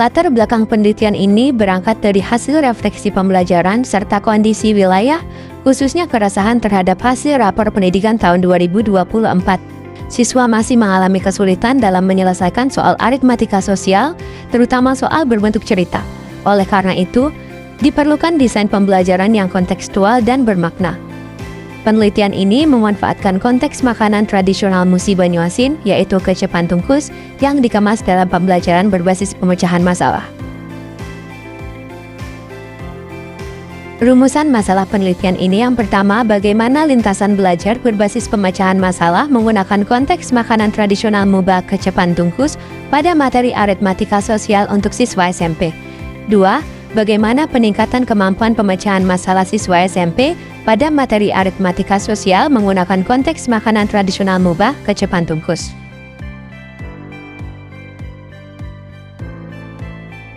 Latar belakang penelitian ini berangkat dari hasil refleksi pembelajaran serta kondisi wilayah, khususnya keresahan terhadap hasil rapor pendidikan tahun 2024. Siswa masih mengalami kesulitan dalam menyelesaikan soal aritmatika sosial, terutama soal berbentuk cerita. Oleh karena itu, diperlukan desain pembelajaran yang kontekstual dan bermakna. Penelitian ini memanfaatkan konteks makanan tradisional Musi Banyuasin, yaitu kecepan tungkus, yang dikemas dalam pembelajaran berbasis pemecahan masalah. Rumusan masalah penelitian ini yang pertama, bagaimana lintasan belajar berbasis pemecahan masalah menggunakan konteks makanan tradisional Muba kecepan tungkus pada materi aritmatika sosial untuk siswa SMP. 2. Bagaimana peningkatan kemampuan pemecahan masalah siswa SMP pada materi aritmatika sosial menggunakan konteks makanan tradisional Muba kecepan tungkus.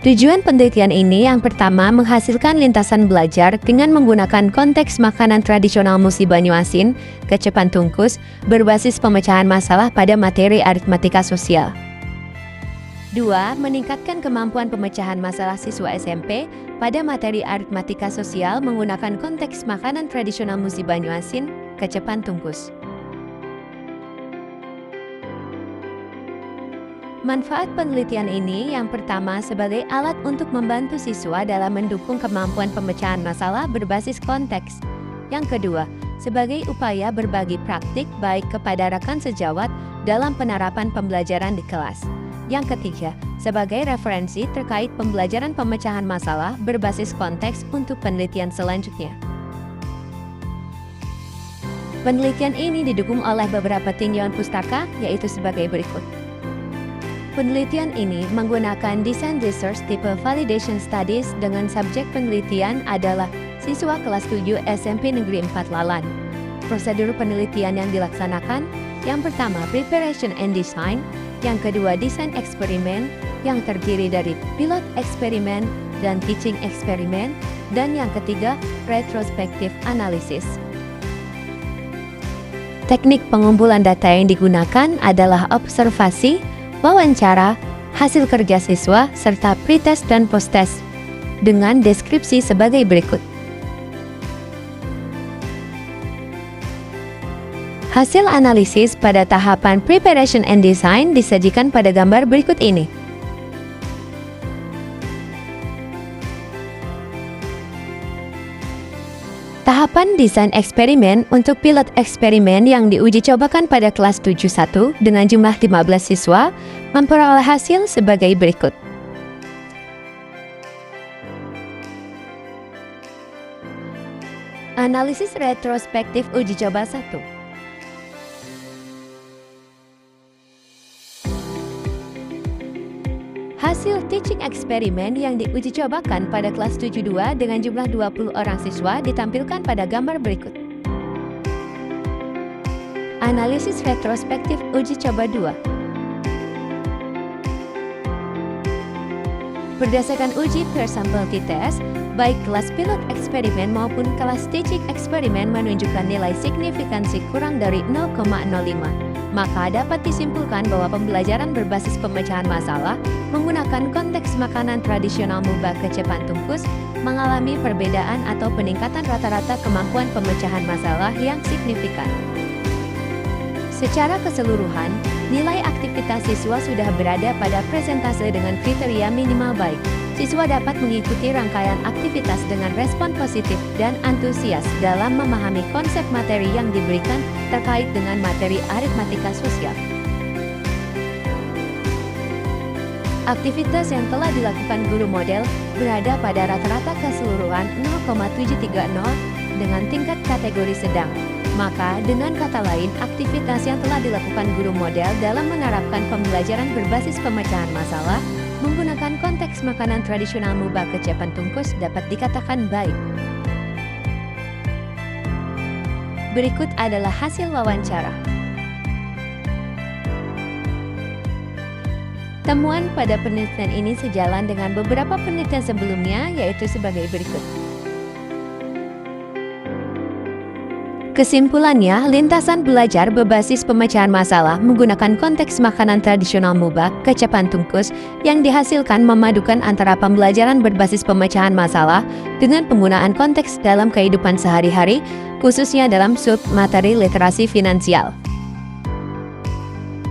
Tujuan penelitian ini yang pertama, menghasilkan lintasan belajar dengan menggunakan konteks makanan tradisional Musi Banyuasin, kecepan tungkus, berbasis pemecahan masalah pada materi aritmatika sosial. 2. Meningkatkan kemampuan pemecahan masalah siswa SMP pada materi aritmatika sosial menggunakan konteks makanan tradisional Musi Banyuasin, kecepan tungkus. Manfaat penelitian ini yang pertama, sebagai alat untuk membantu siswa dalam mendukung kemampuan pemecahan masalah berbasis konteks. Yang kedua, sebagai upaya berbagi praktik baik kepada rekan sejawat dalam penerapan pembelajaran di kelas. Yang ketiga, sebagai referensi terkait pembelajaran pemecahan masalah berbasis konteks untuk penelitian selanjutnya. Penelitian ini didukung oleh beberapa tinjauan pustaka, yaitu sebagai berikut. Penelitian ini menggunakan desain research tipe validation studies dengan subjek penelitian adalah siswa kelas 7 SMP Negeri 4 Lalan. Prosedur penelitian yang dilaksanakan, yang pertama preparation and design, yang kedua desain eksperimen yang terdiri dari pilot eksperimen dan teaching eksperimen, dan yang ketiga retrospektif analisis. Teknik pengumpulan data yang digunakan adalah observasi, wawancara, hasil kerja siswa, serta pretest dan posttest dengan deskripsi sebagai berikut. Hasil analisis pada tahapan preparation and design disajikan pada gambar berikut ini. Tahapan desain eksperimen untuk pilot eksperimen yang diuji cobakan pada kelas 7.1 dengan jumlah 15 siswa memperoleh hasil sebagai berikut. Analisis retrospektif uji coba 1. Hasil teaching eksperimen yang diuji cobakan pada kelas 7.2 dengan jumlah 20 orang siswa ditampilkan pada gambar berikut. Analisis retrospektif uji coba 2. Berdasarkan uji per sampel t-test, baik kelas pilot eksperimen maupun kelas teaching eksperimen menunjukkan nilai signifikansi kurang dari 0,05. Maka dapat disimpulkan bahwa pembelajaran berbasis pemecahan masalah menggunakan konteks makanan tradisional Muba kecepan tungkus mengalami perbedaan atau peningkatan rata-rata kemampuan pemecahan masalah yang signifikan. Secara keseluruhan, nilai aktivitas siswa sudah berada pada presentase dengan kriteria minimal baik. Siswa dapat mengikuti rangkaian aktivitas dengan respon positif dan antusias dalam memahami konsep materi yang diberikan terkait dengan materi aritmatika sosial. Aktivitas yang telah dilakukan guru model berada pada rata-rata keseluruhan 0,730 dengan tingkat kategori sedang. Maka, dengan kata lain, aktivitas yang telah dilakukan guru model dalam menerapkan pembelajaran berbasis pemecahan masalah menggunakan konteks makanan tradisional Muba kecepan tungkus dapat dikatakan baik. Berikut adalah hasil wawancara. Temuan pada penelitian ini sejalan dengan beberapa penelitian sebelumnya, yaitu sebagai berikut. Kesimpulannya, lintasan belajar berbasis pemecahan masalah menggunakan konteks makanan tradisional mubak, kecapan tungkus, yang dihasilkan memadukan antara pembelajaran berbasis pemecahan masalah dengan penggunaan konteks dalam kehidupan sehari-hari, khususnya dalam sub-materi literasi finansial.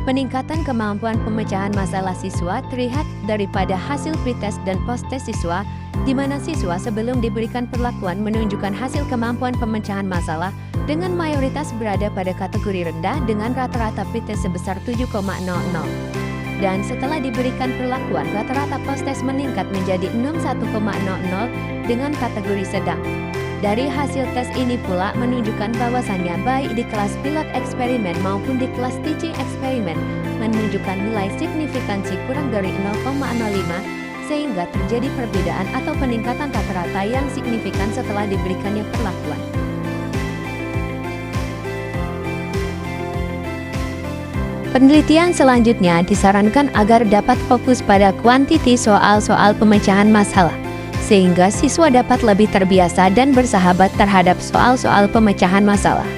Peningkatan kemampuan pemecahan masalah siswa terlihat daripada hasil pretest dan post-test siswa, di mana siswa sebelum diberikan perlakuan menunjukkan hasil kemampuan pemecahan masalah dengan mayoritas berada pada kategori rendah dengan rata-rata pretest sebesar 7,00. Dan setelah diberikan perlakuan, rata-rata post-test meningkat menjadi 61,00 dengan kategori sedang. Dari hasil tes ini pula menunjukkan bahwasannya baik di kelas pilot eksperimen maupun di kelas teaching eksperimen menunjukkan nilai signifikansi kurang dari 0,05 sehingga terjadi perbedaan atau peningkatan rata-rata yang signifikan setelah diberikannya perlakuan. Penelitian selanjutnya disarankan agar dapat fokus pada kuantiti soal-soal pemecahan masalah, sehingga siswa dapat lebih terbiasa dan bersahabat terhadap soal-soal pemecahan masalah.